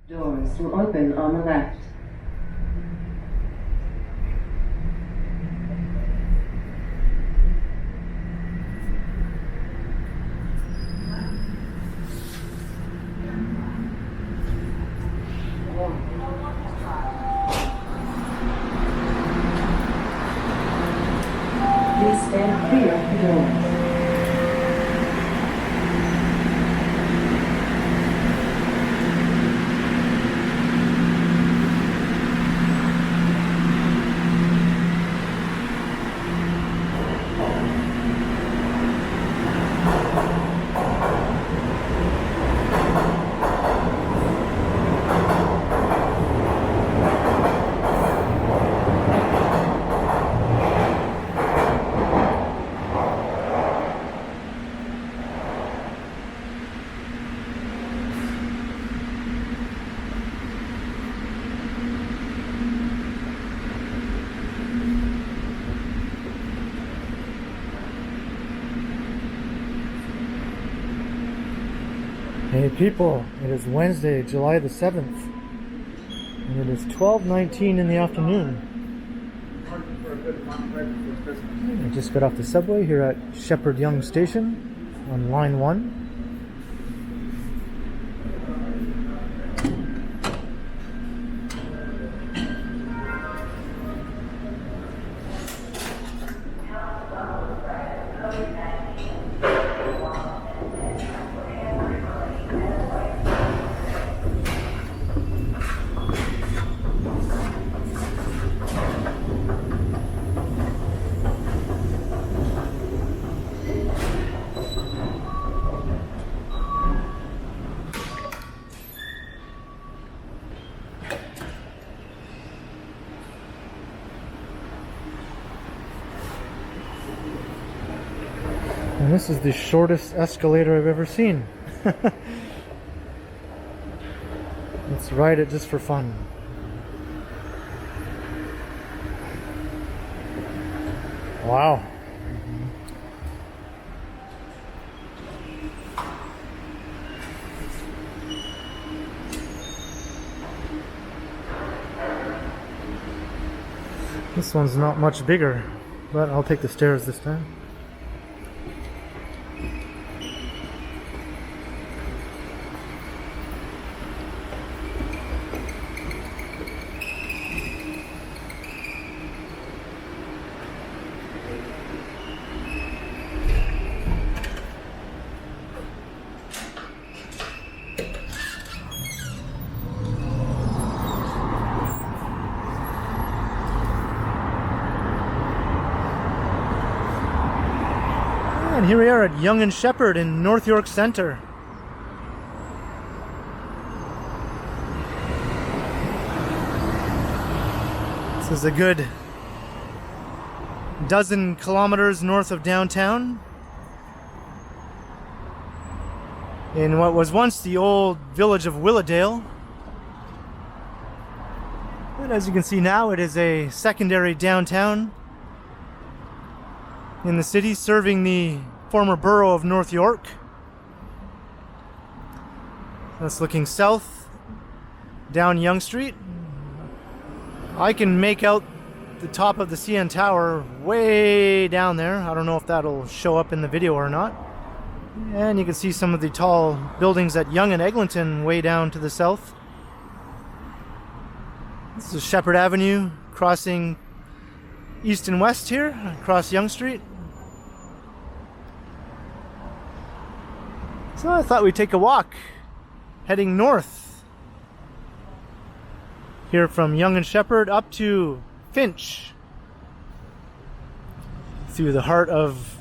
Doors will open on the left. Please stand clear of the doors. Hey people, it is Wednesday, July the 7th, and it is 12:19 in the afternoon. I just got off the subway here at Sheppard-Yonge station on line 1. And this is the shortest escalator I've ever seen. Let's ride it just for fun. Wow. This one's not much bigger, but I'll take the stairs this time. And here we are at Yonge and Sheppard in North York Centre. This is a good dozen kilometers north of downtown, in what was once the old village of Willowdale. And as you can see now, it is a secondary downtown in the city, serving the former borough of North York. That's looking south down Yonge Street. I can make out the top of the CN Tower way down there. I don't know if that'll show up in the video or not. And you can see some of the tall buildings at Yonge and Eglinton way down to the south. This is Sheppard Avenue, crossing east and west here, across Yonge Street. So I thought we'd take a walk, heading north. Here from Yonge and Sheppard up to Finch. Through the heart of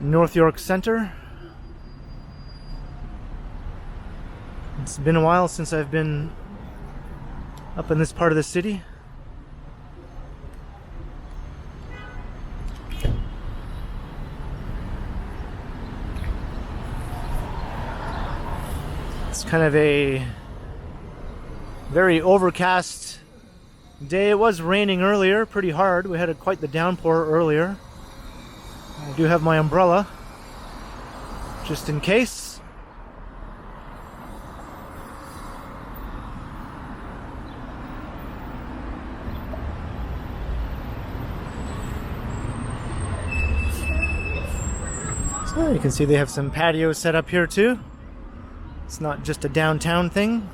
North York Centre. It's been a while since I've been up in this part of the city. It's kind of a very overcast day. It was raining earlier, pretty hard. We had quite the downpour earlier. I do have my umbrella, just in case. can see they have some patios set up here too. It's not just a downtown thing.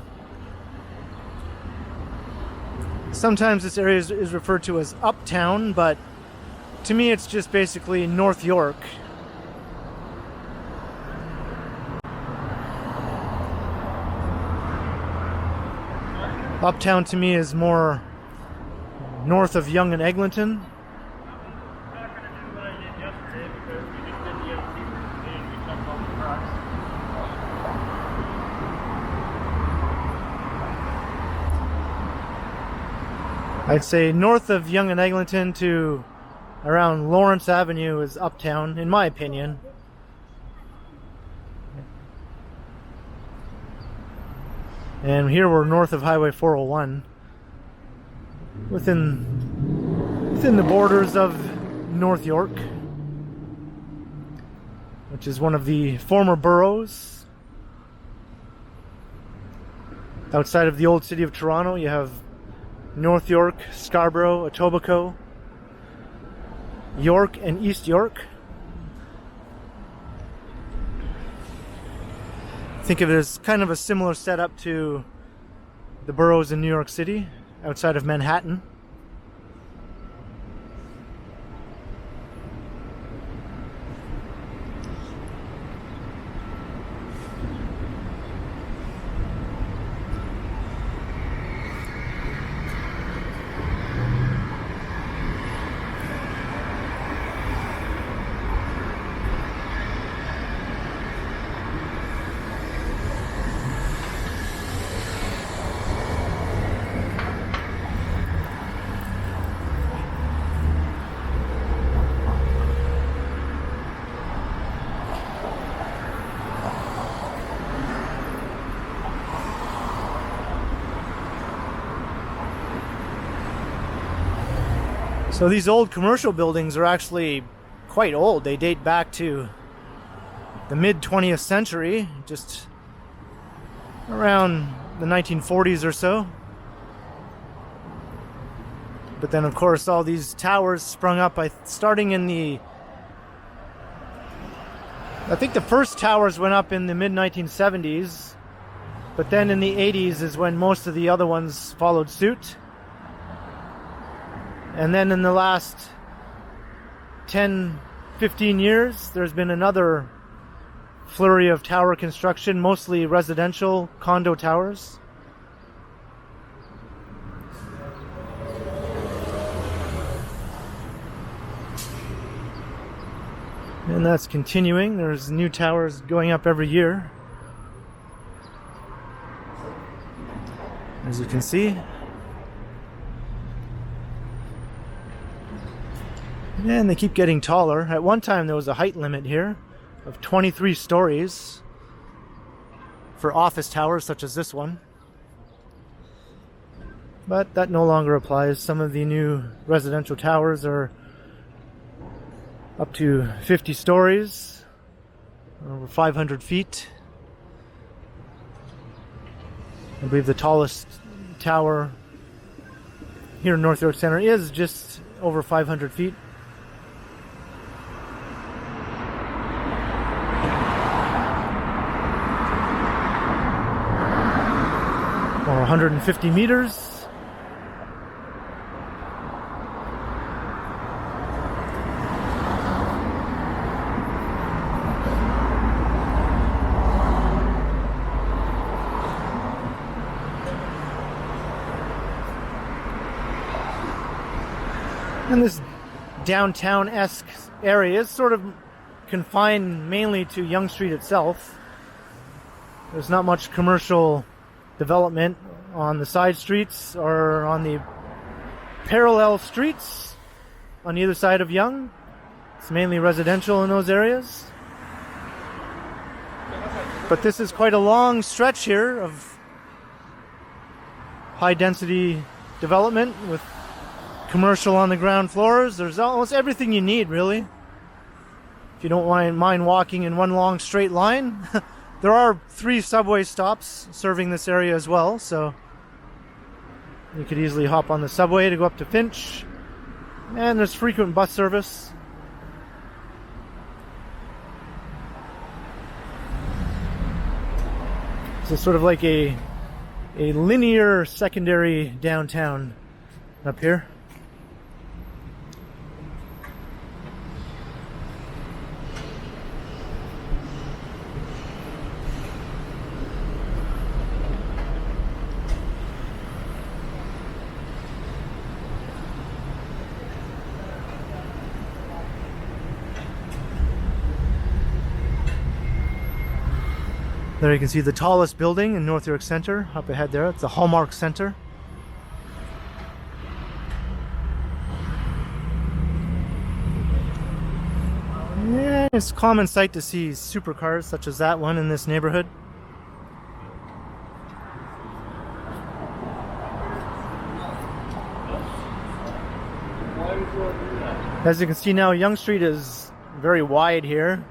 Sometimes this area is referred to as Uptown, but to me it's just basically North York. Uptown to me is more north of Yonge and Eglinton. I'd say north of Yonge and Eglinton to around Lawrence Avenue is Uptown, in my opinion. And here we're north of Highway 401, within the borders of North York, which is one of the former boroughs. Outside of the old city of Toronto, you have North York, Scarborough, Etobicoke, York, and East York. Think of it as kind of a similar setup to the boroughs in New York City, outside of Manhattan. So these old commercial buildings are actually quite old. They date back to the mid-20th century, just around the 1940s or so. But then, of course, all these towers sprung up starting in I think the first towers went up in the mid-1970s, but then in the 80s is when most of the other ones followed suit. And then in the last 10, 15 years, there's been another flurry of tower construction, mostly residential condo towers. And that's continuing. There's new towers going up every year, as you can see. And they keep getting taller. At one time there was a height limit here of 23 stories for office towers such as this one. But that no longer applies. Some of the new residential towers are up to 50 stories, over 500 feet. I believe the tallest tower here in North York Center is just over 500 feet. Or 150 meters. And this downtown-esque area is sort of confined mainly to Yonge Street itself. There's not much commercial development on the side streets or on the parallel streets on either side of Yonge. It's mainly residential in those areas. But this is quite a long stretch here of high density development with commercial on the ground floors. There's almost everything you need, really. If you don't mind walking in one long straight line. There are 3 subway stops serving this area as well, so you could easily hop on the subway to go up to Finch. And there's frequent bus service. So sort of like a linear secondary downtown up here. There you can see the tallest building in North York Center up ahead there. It's the Hallmark Center. Yeah, it's a common sight to see supercars such as that one in this neighborhood. As you can see now, Yonge Street is very wide here.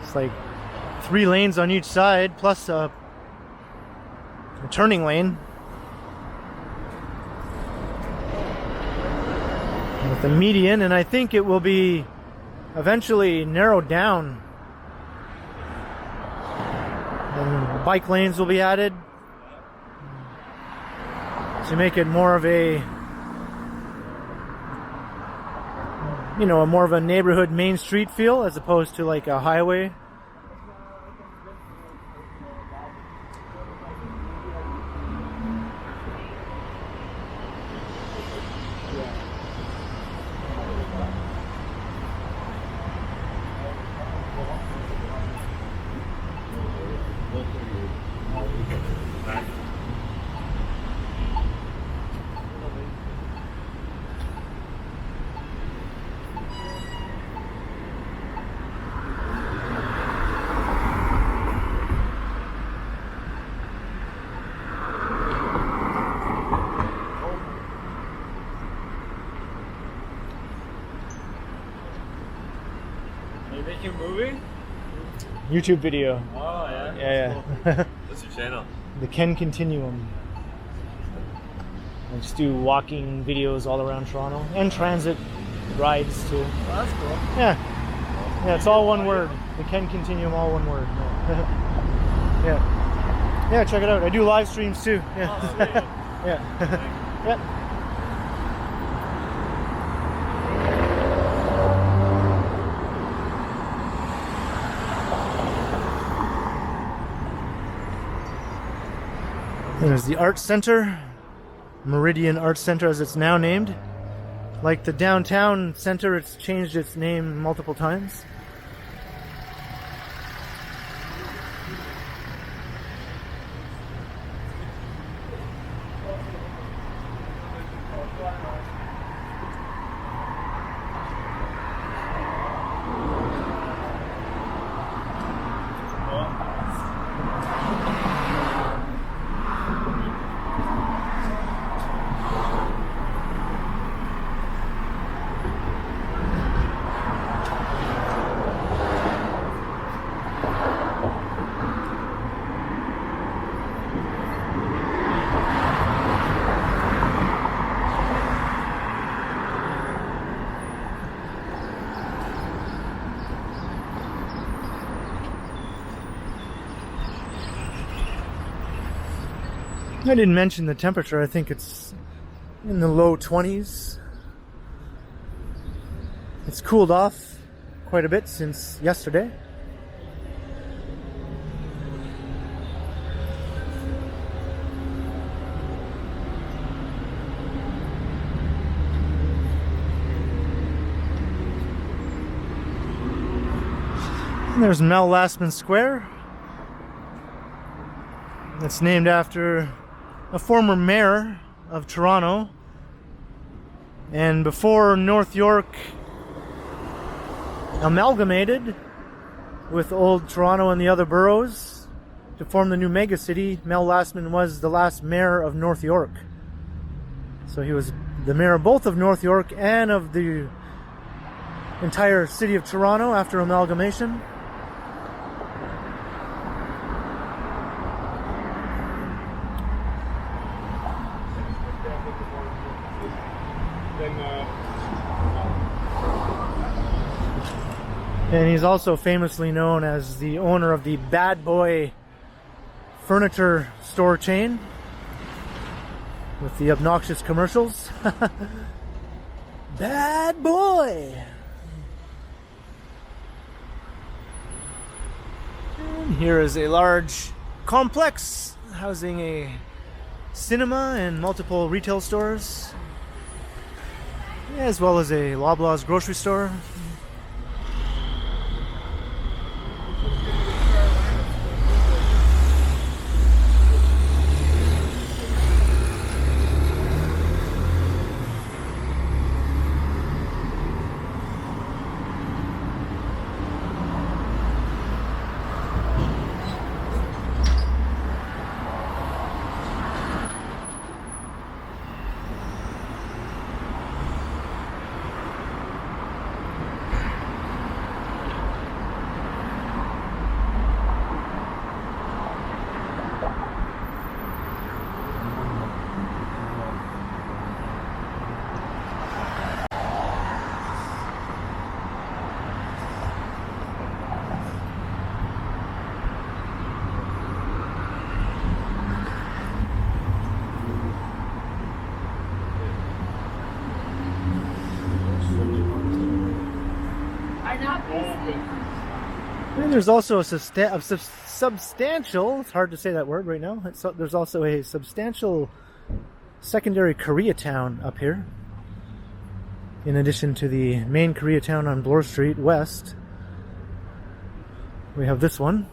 It's like 3 lanes on each side, plus a turning lane. With a median, and I think it will be eventually narrowed down. And bike lanes will be added to make it more of a, you know, more of a neighborhood main street feel as opposed to like a highway. Making a movie? YouTube video. Oh yeah. Yeah. What's your channel? The Ken Continuum. I just do walking videos all around Toronto and transit rides too. Oh, that's cool. Yeah. Yeah, it's all one word. The Ken Continuum, all one word. Yeah. Yeah, check it out. I do live streams too. Yeah. Oh, sweet. Yeah. Yeah. And there's the Art Center, Meridian Art Center as it's now named. Like the downtown center, it's changed its name multiple times. I didn't mention the temperature. I think it's in the low 20s. It's cooled off quite a bit since yesterday. And there's Mel Lastman Square. It's named after a former mayor of Toronto, and before North York amalgamated with old Toronto and the other boroughs to form the new megacity, Mel Lastman was the last mayor of North York. So he was the mayor both of North York and of the entire city of Toronto after amalgamation. And he's also famously known as the owner of the Bad Boy furniture store chain with the obnoxious commercials. Bad boy! And here is a large complex housing a cinema and multiple retail stores, as well as a Loblaws grocery store. And there's also a substantial, it's hard to say that word right now, there's also a substantial secondary Koreatown up here. In addition to the main Koreatown on Bloor Street West, we have this one.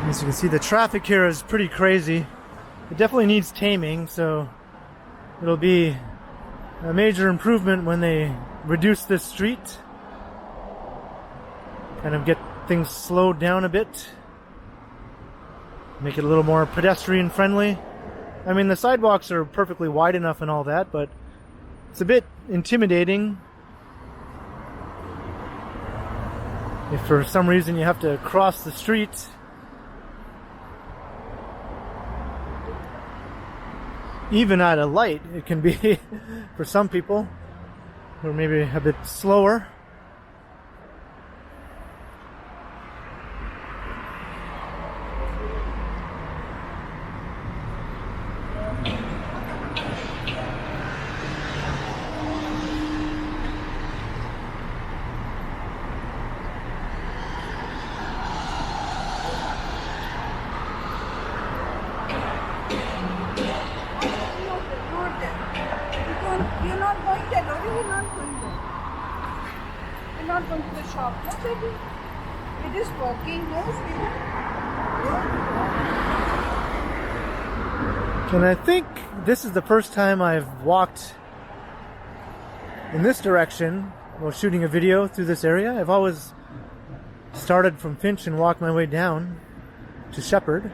As you can see, the traffic here is pretty crazy. It definitely needs taming, so it'll be a major improvement when they reduce this street. Kind of get things slowed down a bit. Make it a little more pedestrian friendly. I mean, the sidewalks are perfectly wide enough and all that, but it's a bit intimidating if for some reason you have to cross the street. Even at a light, it can be for some people who are maybe a bit slower. You're not going there, no? You're not going there. You're not going to the shop, no, baby? You're just walking, no, sweetheart? And I think this is the first time I've walked in this direction while shooting a video through this area. I've always started from Finch and walked my way down to Sheppard.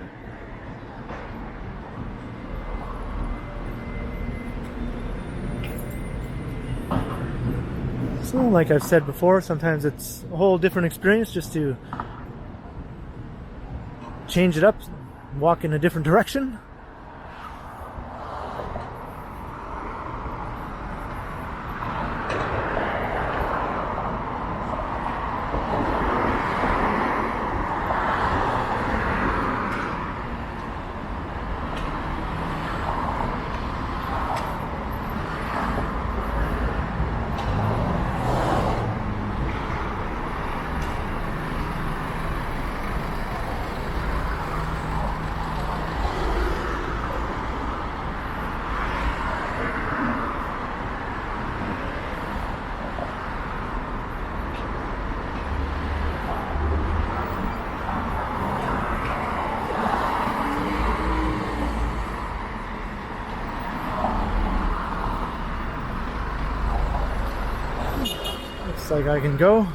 So, like I've said before, sometimes it's a whole different experience just to change it up, walk in a different direction. like I can go.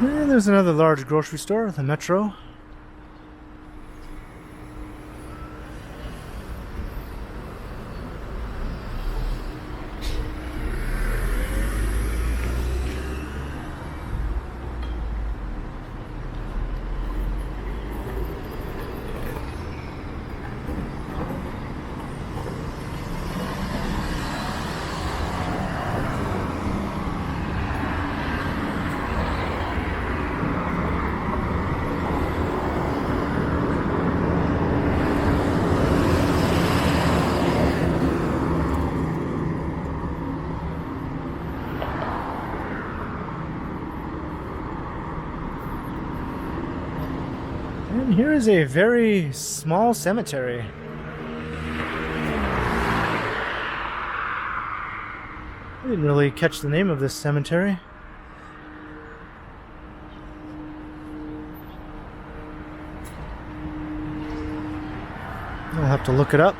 And there's another large grocery store, the Metro. And here is a very small cemetery. I didn't really catch the name of this cemetery. I'll have to look it up.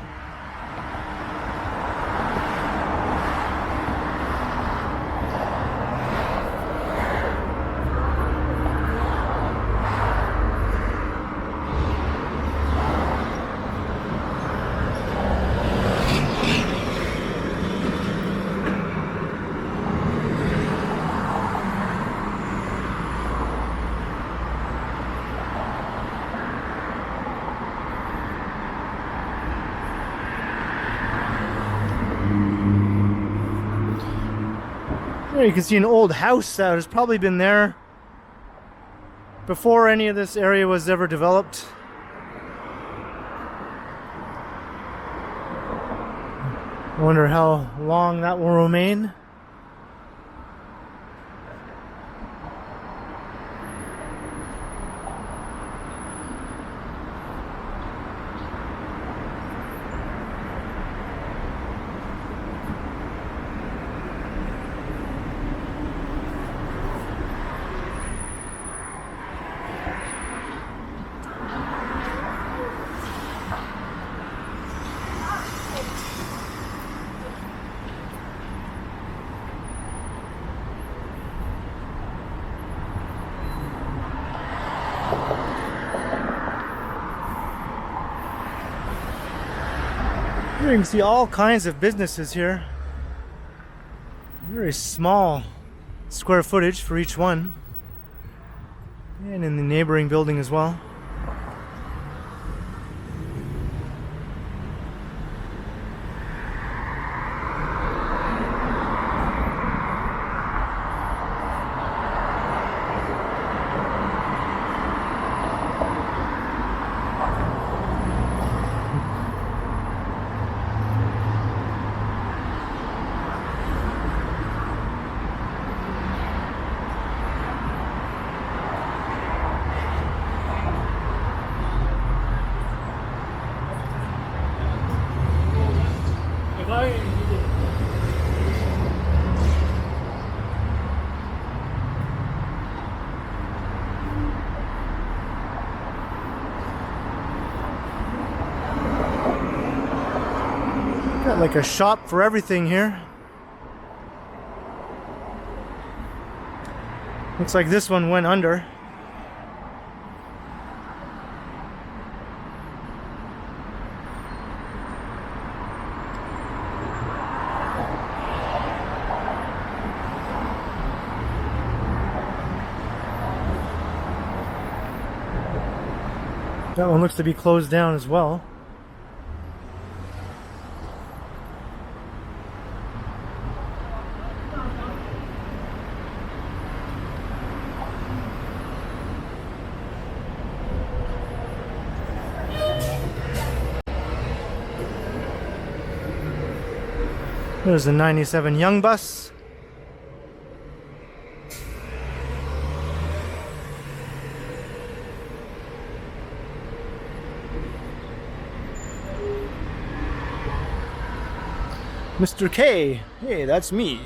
There you can see an old house that has probably been there before any of this area was ever developed. I wonder how long that will remain. You can see all kinds of businesses here. Very small square footage for each one, and in the neighboring building as well. Got like a shop for everything here. Looks like this one went under. That one looks to be closed down as well. There's the 97 Yonge bus. Mr. K, hey, that's me.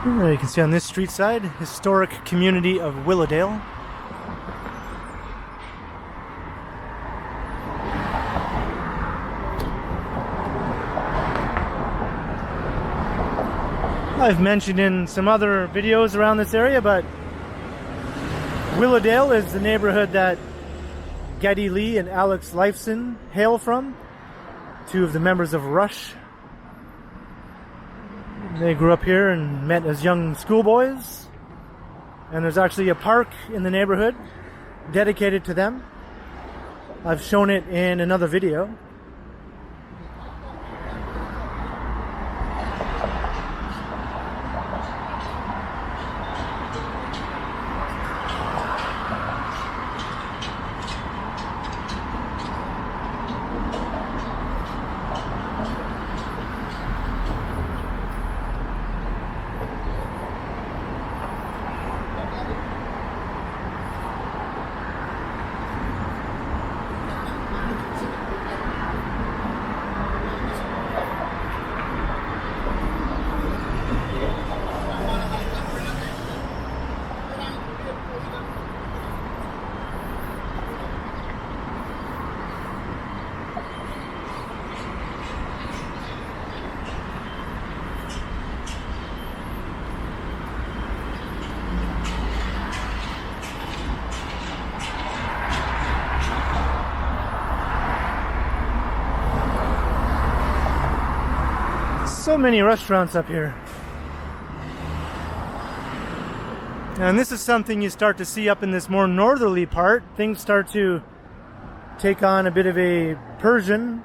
You can see on this street side, historic community of Willowdale. I've mentioned in some other videos around this area, but Willowdale is the neighborhood that Geddy Lee and Alex Lifeson hail from, two of the members of Rush. They grew up here and met as young schoolboys, and there's actually a park in the neighborhood dedicated to them. I've shown it in another video. So many restaurants up here. And this is something you start to see up in this more northerly part. Things start to take on a bit of a Persian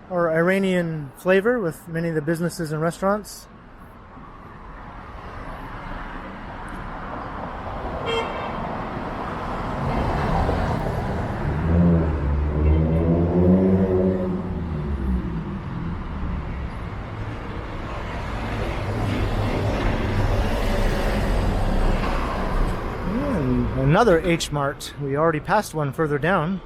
or Iranian flavor with many of the businesses and restaurants. And another H Mart. We already passed one further down.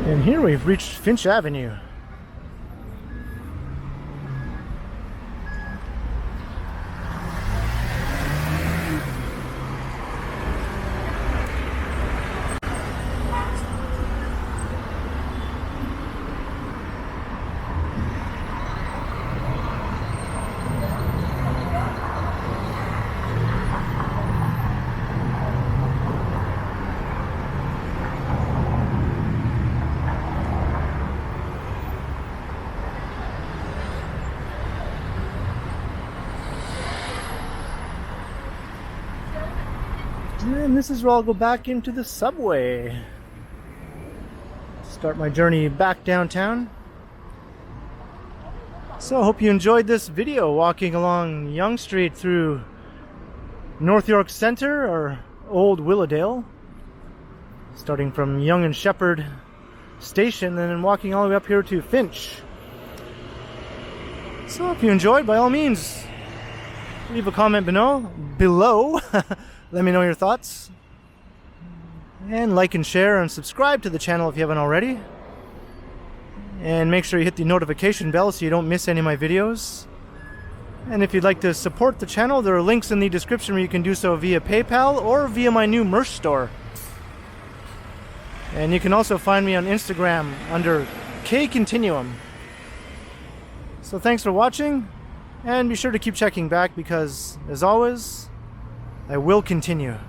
And here we've reached Finch Avenue. And this is where I'll go back into the subway. Start my journey back downtown. So I hope you enjoyed this video walking along Yonge Street through North York Center or Old Willowdale. Starting from Yonge and Sheppard Station and then walking all the way up here to Finch. So if you enjoyed, by all means, leave a comment below. Let me know your thoughts. And like and share and subscribe to the channel if you haven't already. And make sure you hit the notification bell so you don't miss any of my videos. And if you'd like to support the channel, there are links in the description where you can do so via PayPal or via my new merch store. And you can also find me on Instagram under KContinuum. So thanks for watching, and be sure to keep checking back because, as always, I will continue.